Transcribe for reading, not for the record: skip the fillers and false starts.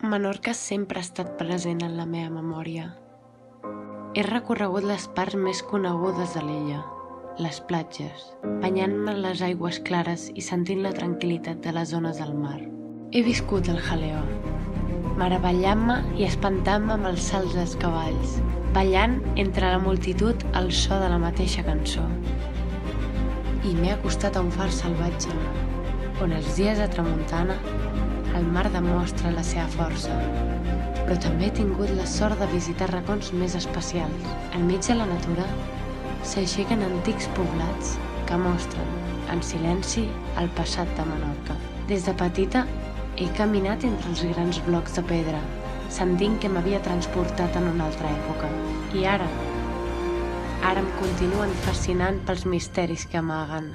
Menorca sempre ha estat present en la meva memòria. He recorregut les parts més conegudes de l'illa, les platges, banyant-me en les aigües clares i sentint la tranquil·litat de les ones del mar. He viscut el jaleo, meravellant-me i espantant-me amb els salts dels cavalls, ballant entre la multitud el so de la mateixa cançó. I m'he acostat a un far salvatge, on els dies de tramuntana el mar demostra la seva força, però també he tingut la sort de visitar racons més especials. Enmig de la natura s'aixequen antics poblats que mostren, en silenci, el passat de Menorca. Des de petita he caminat entre els grans blocs de pedra, sentint que m'havia transportat en una altra època. I ara em continuen fascinant pels misteris que amaguen.